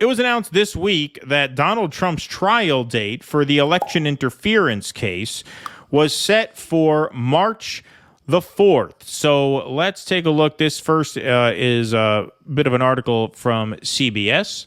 it was announced this week that Donald Trump's trial date for the election interference case was set for March the 4th. So let's take a look. This first is a bit of an article from CBS.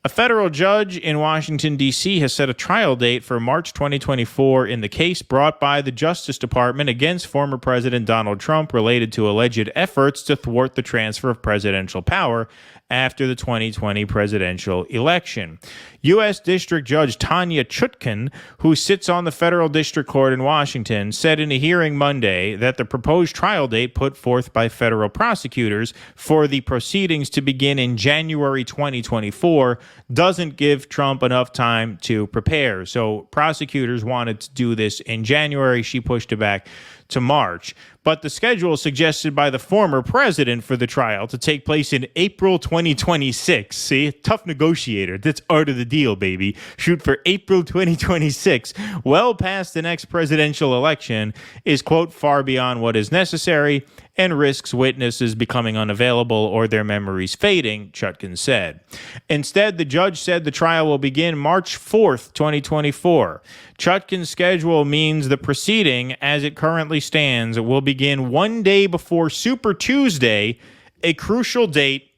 A federal judge in Washington, D.C. has set a trial date for March 2024 in the case brought by the Justice Department against former President Donald Trump related to alleged efforts to thwart the transfer of presidential power after the 2020 presidential election. U.S. District Judge Tanya Chutkan, who sits on the federal district court in Washington, said in a hearing Monday that the proposed trial date put forth by federal prosecutors for the proceedings to begin in January 2024 doesn't give Trump enough time to prepare. So prosecutors wanted to do this in January. She pushed it back to March. But the schedule suggested by the former president for the trial to take place in April 2026. See, tough negotiator. That's art of the deal, baby. Shoot for April 2026, well past the next presidential election, is, quote, far beyond what is necessary and risks witnesses becoming unavailable or their memories fading, Chutkan said. Instead, the judge said the trial will begin March 4th, 2024. Chutkan's schedule means the proceeding, as it currently stands, will begin one day before Super Tuesday, a crucial date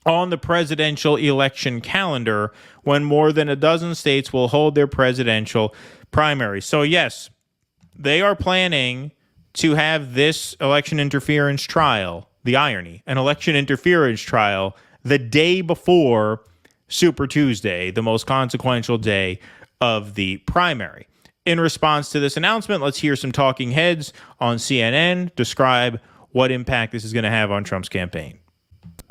on the presidential election calendar when more than a dozen states will hold their presidential primaries. So, yes, they are planning to have this election interference trial, the irony, an election interference trial, the day before Super Tuesday, the most consequential day of the primary. In response to this announcement, let's hear some talking heads on CNN describe what impact this is going to have on Trump's campaign.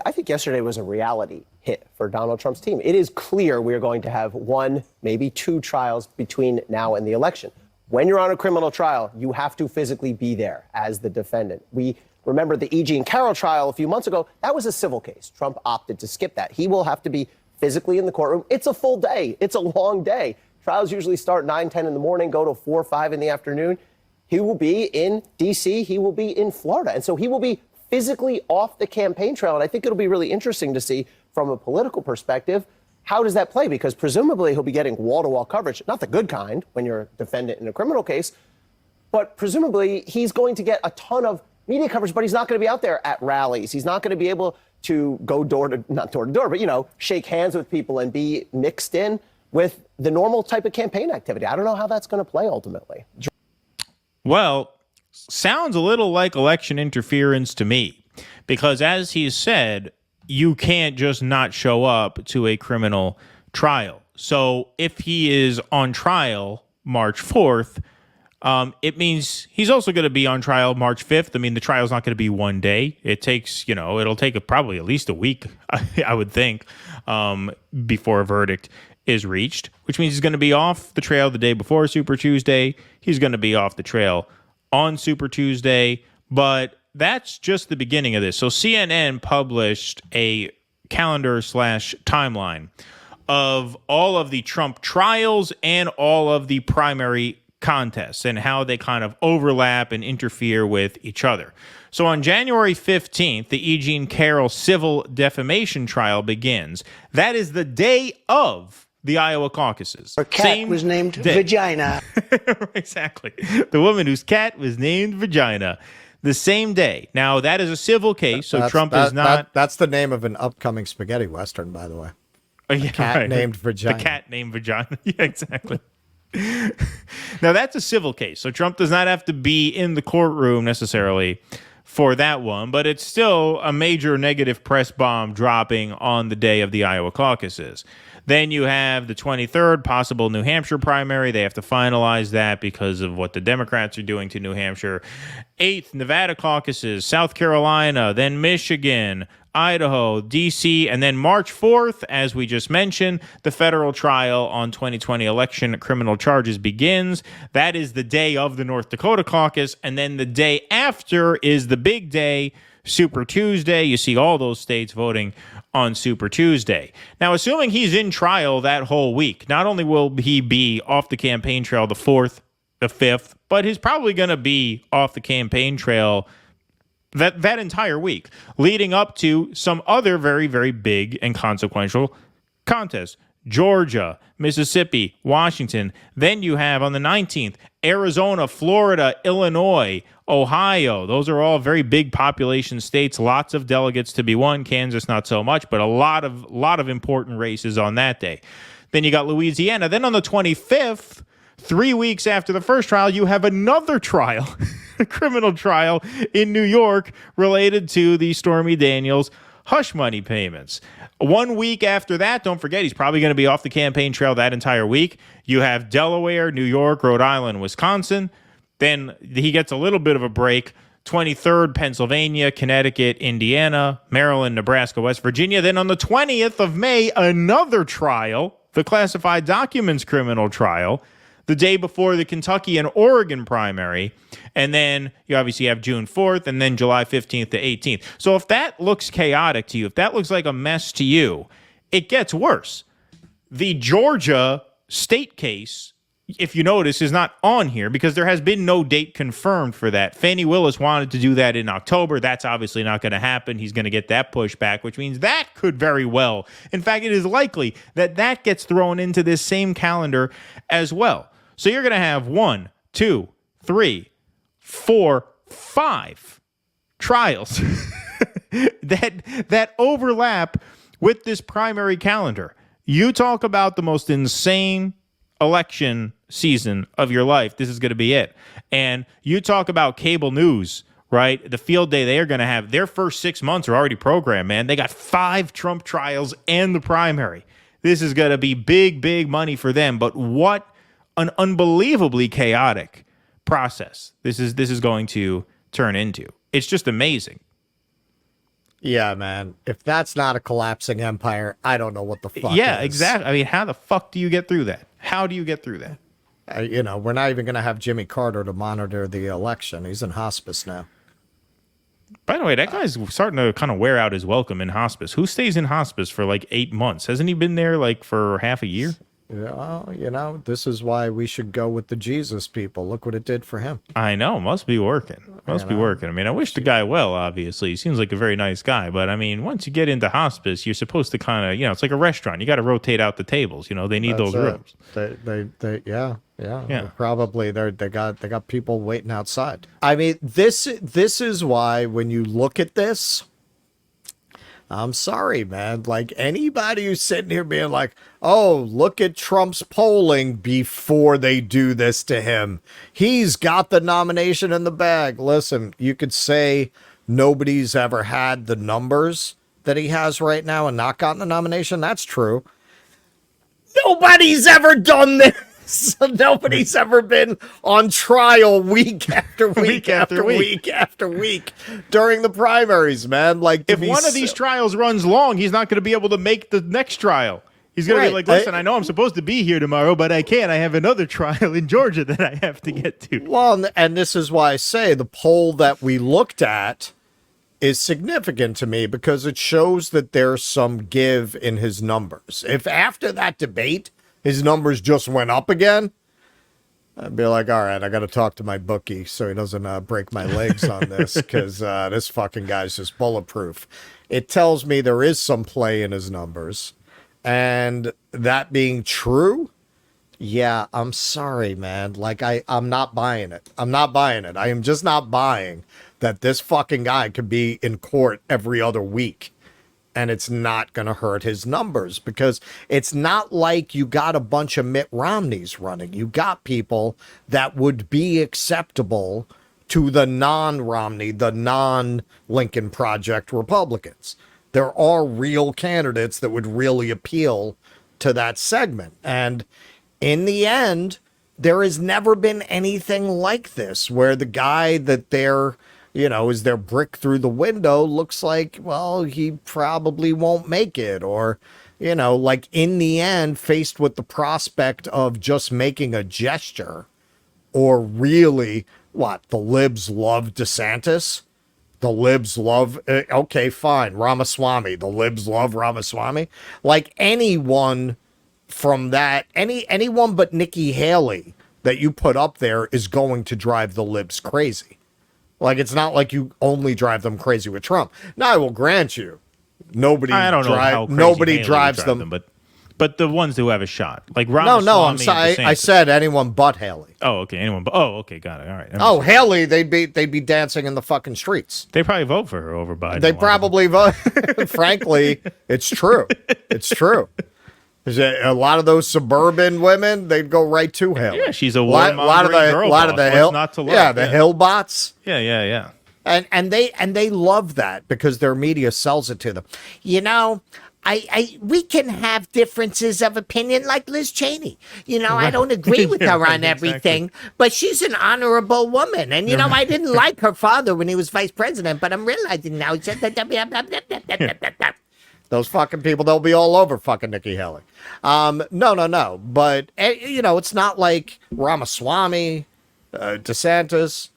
I think yesterday was a reality hit for Donald Trump's team. It is clear we're going to have one, maybe two trials between now and the election. When you're on a criminal trial, you have to physically be there as the defendant. We remember the E. Jean Carroll trial a few months ago. That was a civil case. Trump opted to skip that. He will have to be physically in the courtroom. It's a full day. It's a long day. Trials usually start 9, 10 in the morning, go to 4, 5 in the afternoon. He will be in D.C. He will be in Florida. And so he will be physically off the campaign trail. And I think it'll be really interesting to see from a political perspective, how does that play? Because presumably he'll be getting wall-to-wall coverage, not the good kind when you're a defendant in a criminal case, but presumably he's going to get a ton of media coverage, but he's not going to be out there at rallies. He's not going to be able to go not door to door, but, shake hands with people and be mixed in with the normal type of campaign activity. I don't know how that's going to play ultimately. Well, sounds a little like election interference to me, because as he said, you can't just not show up to a criminal trial. So if he is on trial March 4th, it means he's also going to be on trial March 5th. I mean, the trial's not going to be one day. It takes, it'll take probably at least a week, I would think, before a verdict is reached, which means he's going to be off the trail the day before Super Tuesday. He's going to be off the trail on Super Tuesday, but that's just the beginning of this. So CNN published a calendar/timeline of all of the Trump trials and all of the primary contests and how they kind of overlap and interfere with each other. So on January 15th, the E. Jean Carroll civil defamation trial begins. That is the day of the Iowa caucuses. Her cat was named Vagina. Exactly. The woman whose cat was named Vagina. The same day. Now, that is a civil case, so Trump is not... That's the name of an upcoming spaghetti western, by the way. Yeah, cat named Vagina. The cat named Vagina. Yeah, exactly. Now, that's a civil case, so Trump does not have to be in the courtroom necessarily for that one, but it's still a major negative press bomb dropping on the day of the Iowa caucuses. Then you have the 23rd, possible New Hampshire primary. They have to finalize that because of what the Democrats are doing to New Hampshire. 8th, Nevada caucuses, South Carolina, then Michigan, Idaho, D.C., and then March 4th, as we just mentioned, the federal trial on 2020 election criminal charges begins. That is the day of the North Dakota caucus, and then the day after is the big day, Super Tuesday. You see all those states voting on Super Tuesday. Now, assuming he's in trial that whole week, not only will he be off the campaign trail the 4th, the 5th, but he's probably going to be off the campaign trail that entire week, leading up to some other very, very big and consequential contest. Georgia, Mississippi, Washington. Then you have on the 19th, Arizona, Florida, Illinois, Ohio. Those are all very big population states. Lots of delegates to be won. Kansas, not so much, but a lot of important races on that day. Then you got Louisiana. Then on the 25th, 3 weeks after the first trial, you have another trial, a criminal trial in New York related to the Stormy Daniels hush money payments. 1 week after that, don't forget, he's probably going to be off the campaign trail that entire week. You have Delaware, New York, Rhode Island, Wisconsin. Then he gets a little bit of a break. 23rd, Pennsylvania, Connecticut, Indiana, Maryland, Nebraska, West Virginia. Then on the 20th of May, another trial, the classified documents criminal trial, the day before the Kentucky and Oregon primary. And then you obviously have June 4th and then July 15th to 18th. So if that looks chaotic to you, if that looks like a mess to you, it gets worse. The Georgia state case, if you notice, is not on here because there has been no date confirmed for that. Fani Willis wanted to do that in October. That's obviously not going to happen. He's going to get that pushed back, which means that could very well. In fact, it is likely that that gets thrown into this same calendar as well. So you're going to have 1, 2, 3, 4, 5 trials that overlap with this primary calendar. You talk about the most insane election season of your life. This is going to be it. And you talk about cable news, right? The field day they are going to have, their first 6 months are already programmed, man. They got 5 Trump trials and the primary. This is going to be big, big money for them. But what an unbelievably chaotic process this is going to turn into. It's just amazing. Yeah, man. If that's not a collapsing empire, I don't know what the fuck Yeah, is. exactly. I mean, how the fuck do you get through that? How do you get through that? We're not even going to have Jimmy Carter to monitor the election. He's in hospice now. By the way, that guy's starting to kind of wear out his welcome in hospice. Who stays in hospice for like 8 months? Hasn't he been there like for half a year? Well, this is why we should go with the Jesus people. Look what it did for him. I know. Must be working. Must be working. I mean, I wish the guy well, obviously. He seems like a very nice guy. But, I mean, once you get into hospice, you're supposed to kind of, it's like a restaurant. You got to rotate out the tables. They need those rooms. Yeah. Probably they got people waiting outside. I mean, this is why when you look at this, I'm sorry, man. Like, anybody who's sitting here being like, oh, look at Trump's polling before they do this to him. He's got the nomination in the bag. Listen, you could say nobody's ever had the numbers that he has right now and not gotten the nomination. That's true. Nobody's ever done this. Nobody's ever been on trial week after week after week after week during the primaries, man. Like, if one of these trials runs long, he's not going to be able to make the next trial. He's going to be like, listen, I know I'm supposed to be here tomorrow, but I can't. I have another trial in Georgia that I have to get to. Well, and this is why I say the poll that we looked at is significant to me because it shows that there's some give in his numbers. If after that debate, his numbers just went up again, I'd be like, all right, I got to talk to my bookie so he doesn't break my legs on this because this fucking guy's just bulletproof. It tells me there is some play in his numbers. And that being true, yeah, I'm sorry, man. Like, I'm not buying it. I'm not buying it. I am just not buying that this fucking guy could be in court every other week. And it's not going to hurt his numbers because it's not like you got a bunch of Mitt Romneys running. You got people that would be acceptable to the non-Romney, the non-Lincoln Project Republicans. There are real candidates that would really appeal to that segment. And in the end, there has never been anything like this where the guy that they're is their brick through the window looks like, well, he probably won't make it. Or, like in the end, faced with the prospect of just making a gesture or really, the libs love DeSantis? The libs love, okay, fine, Ramaswamy. The libs love Ramaswamy. Like anyone from that, anyone but Nikki Haley that you put up there is going to drive the libs crazy. Like, it's not like you only drive them crazy with Trump. Now, I will grant you, nobody drives them. But But the ones who have a shot, like No, Ramaswamy. no, I'm and sorry. I DeSantis. said anyone but Haley. Oh, okay. Anyone? Oh, okay. Got it. All right. Oh, Haley, they'd be dancing in the fucking streets. They probably vote for her over Biden. They probably vote. Frankly, it's true. It's true. There's a lot of those suburban women, they'd go right to Haley. Yeah, she's a lot of the hill, not to love. yeah, the hill bots. Yeah. And they love that because their media sells it to them. You know, we can have differences of opinion like Liz Cheney. You know, I don't agree with her on everything, but she's an honorable woman. And, you know, I didn't like her father when he was vice president, but I'm realizing now. Those fucking people, they'll be all over fucking Nikki Haley. No. But, you know, it's not like Ramaswamy, DeSantis.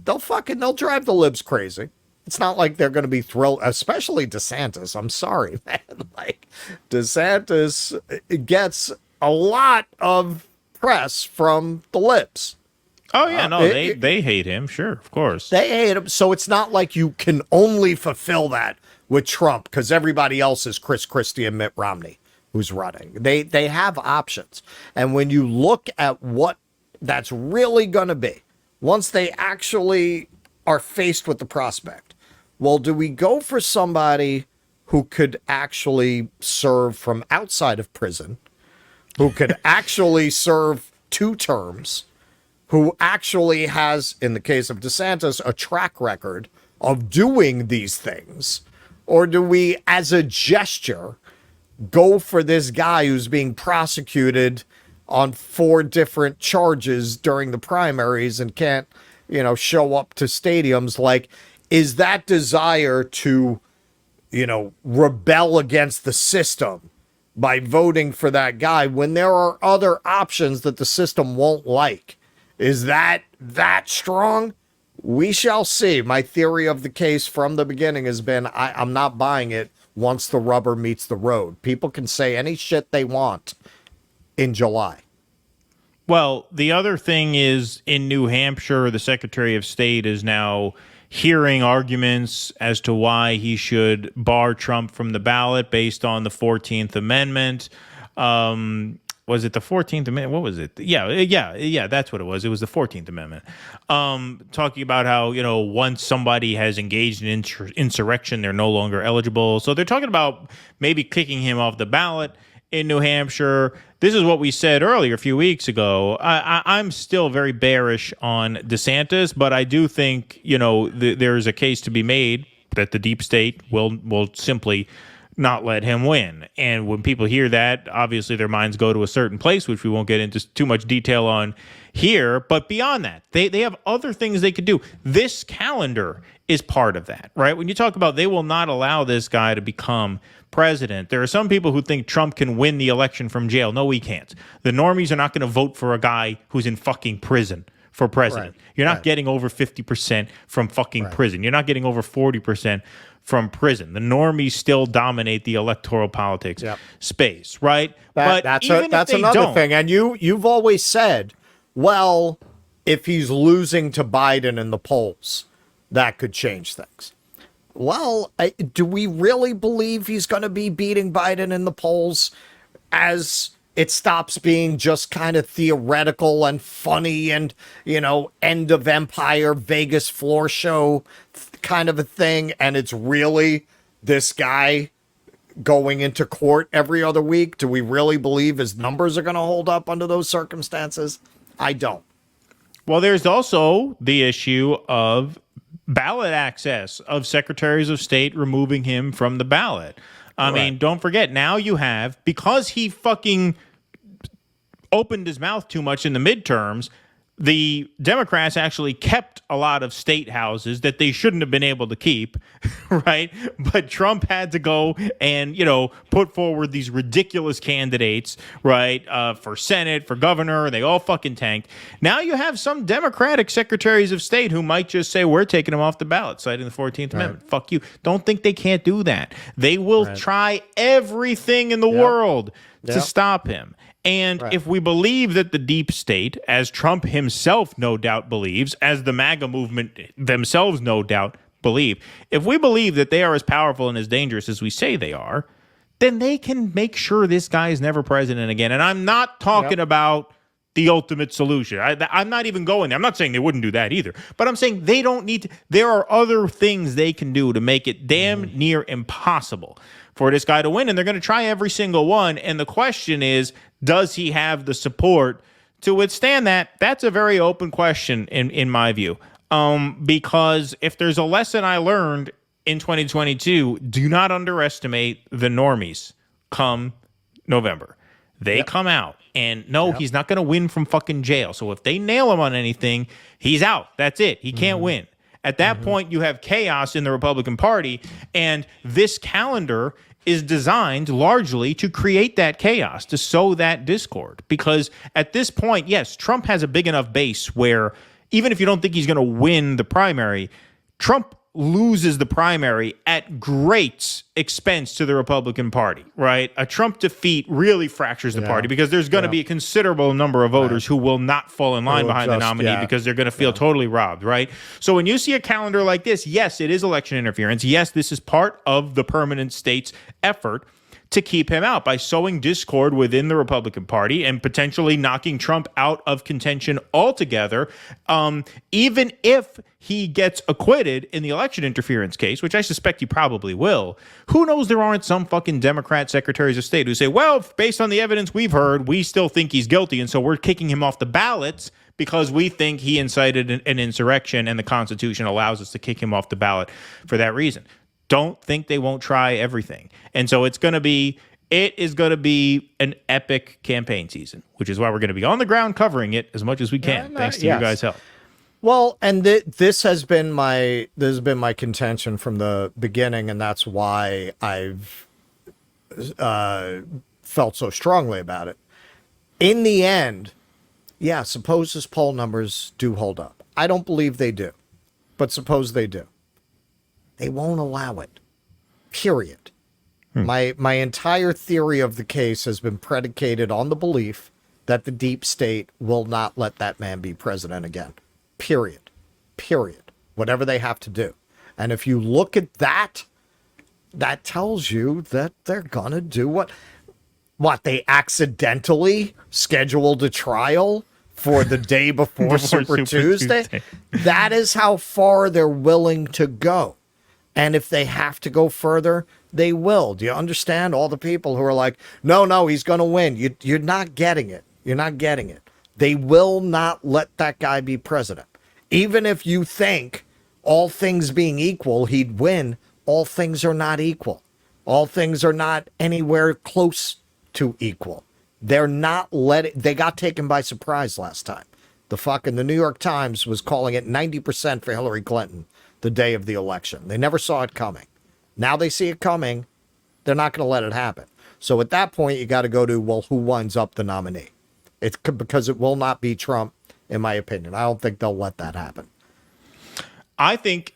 They'll drive the libs crazy. It's not like they're going to be thrilled, especially DeSantis. I'm sorry, man. Like, DeSantis gets a lot of press from the libs. Oh, yeah. No, they hate him. Sure, of course. They hate him. So it's not like you can only fulfill that with Trump because everybody else is Chris Christie and Mitt Romney who's running. They have options. And when you look at what that's really going to be, once they actually are faced with the prospect, well, do we go for somebody who could actually serve from outside of prison, who could actually serve 2 terms, who actually has, in the case of DeSantis, a track record of doing these things? Or do we, as a gesture, go for this guy who's being prosecuted on 4 different charges during the primaries and can't, you know, show up to stadiums? Like, is that desire to, you know, rebel against the system by voting for that guy when there are other options that the system won't like? Is that strong? We shall see. My theory of the case from the beginning has been I'm not buying it once the rubber meets the road. People can say any shit they want in July. Well, the other thing is in New Hampshire, the Secretary of State is now hearing arguments as to why he should bar Trump from the ballot based on the 14th Amendment. Was it the 14th Amendment? What was it? Yeah, that's what it was. It was the 14th Amendment. Talking about how, you know, once somebody has engaged in insurrection, they're no longer eligible. So they're talking about maybe kicking him off the ballot in New Hampshire. This is what we said earlier a few weeks ago. I'm still very bearish on DeSantis, but I do think, you know, there's a case to be made that the deep state will simply not let him win. And when people hear that, obviously their minds go to a certain place, which we won't get into too much detail on here. But beyond that, they have other things they could do. This calendar is part of that, right? When you talk about they will not allow this guy to become president, there are some people who think Trump can win the election from jail. No, he can't. The normies are not going to vote for a guy who's in fucking prison for president. Right. You're not getting over 50% from fucking prison. You're not getting over 40% from prison. The normies still dominate the electoral politics space, right? That's another thing. And you've always said, well, if he's losing to Biden in the polls, that could change things. Well, do we really believe he's going to be beating Biden in the polls as it stops being just kind of theoretical and funny and, you know, end of empire, Vegas floor show kind of a thing, and it's really this guy going into court every other week? Do we really believe his numbers are going to hold up under those circumstances? I don't. Well, there's also the issue of ballot access, of secretaries of state removing him from the ballot. I mean, don't forget, now you have, because he fucking opened his mouth too much in the midterms, the Democrats actually kept a lot of state houses that they shouldn't have been able to keep, right? But Trump had to go and, you know, put forward these ridiculous candidates, right, for Senate, for governor. They all fucking tanked. Now you have some Democratic secretaries of state who might just say, we're taking him off the ballot, citing the 14th Amendment. Fuck you. Don't think they can't do that. They will try everything in the world to stop him. And if we believe that the deep state, as Trump himself no doubt believes, as the MAGA movement themselves no doubt believe, if we believe that they are as powerful and as dangerous as we say they are, then they can make sure this guy is never president again. And I'm not talking about the ultimate solution. I'm not even going there. I'm not saying they wouldn't do that either. But I'm saying they don't need to. There are other things they can do to make it damn near impossible for this guy to win. And they're going to try every single one. And the question is, does he have the support to withstand that? That's a very open question in my view. Because if there's a lesson I learned in 2022, do not underestimate the normies come November. They come out. And no, he's not going to win from fucking jail. So if they nail him on anything, he's out. That's it. He can't win. At that point, you have chaos in the Republican Party. And this calendar is designed largely to create that chaos, to sow that discord. Because at this point, yes, Trump has a big enough base where even if you don't think he's going to win the primary, Trump loses the primary at great expense to the Republican Party, right? A Trump defeat really fractures the party because there's going to be a considerable number of voters who will not fall in line behind the nominee because they're going to feel totally robbed, right? So when you see a calendar like this, yes, it is election interference. Yes, this is part of the permanent state's effort to keep him out by sowing discord within the Republican Party and potentially knocking Trump out of contention altogether. Even if he gets acquitted in the election interference case, which I suspect he probably will, who knows there aren't some fucking Democrat secretaries of state who say, well, based on the evidence we've heard, we still think he's guilty, and so we're kicking him off the ballots because we think he incited an insurrection and the Constitution allows us to kick him off the ballot for that reason. Don't think they won't try everything. And so it is going to be an epic campaign season, which is why we're going to be on the ground covering it as much as we can, thanks to you guys' help. Well, and this has been my contention from the beginning, and that's why I've felt so strongly about it. In the end, suppose his poll numbers do hold up. I don't believe they do, but suppose they do. They won't allow it. Period. My entire theory of the case has been predicated on the belief that the deep state will not let that man be president again. Period. Whatever they have to do. And if you look at that, that tells you that they're going to do what they accidentally scheduled a trial for the day before Super Tuesday. That is how far they're willing to go. And if they have to go further, they will. Do you understand? All the people who are like, no, he's going to win. You're not getting it. You're not getting it. They will not let that guy be president. Even if you think, all things being equal, he'd win, all things are not equal. All things are not anywhere close to equal. They're not they got taken by surprise last time. The New York Times was calling it 90% for Hillary Clinton the day of the election. They never saw it coming. Now they see it coming. They're not going to let it happen. So at that point, you got to go to, well, who winds up the nominee? It's because it will not be Trump, in my opinion. I don't think they'll let that happen. I think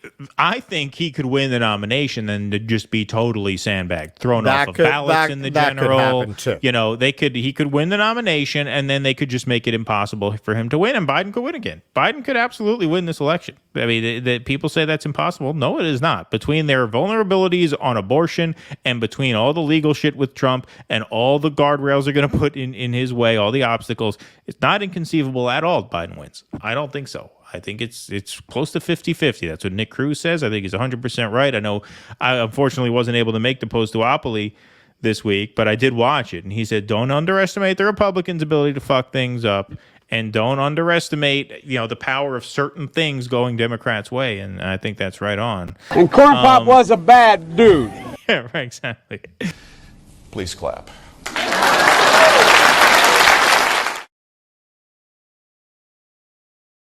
he could win the nomination and to just be totally sandbagged, thrown off of ballots in the general. Could happen too. You know, he could win the nomination and then they could just make it impossible for him to win, and Biden could win again. Biden could absolutely win this election. I mean, the people say that's impossible. No, it is not. Between their vulnerabilities on abortion and between all the legal shit with Trump and all the guardrails they're going to put in his way, all the obstacles, it's not inconceivable at all Biden wins. I don't think so. I think it's close to 50-50. That's what Nick Cruz says. I think he's 100% right. I know I unfortunately wasn't able to make the post-duopoly this week, but I did watch it. And he said, don't underestimate the Republicans' ability to fuck things up, and don't underestimate, the power of certain things going Democrats' way. And I think that's right on. And Corn Pop was a bad dude. Yeah, right, exactly. Please clap.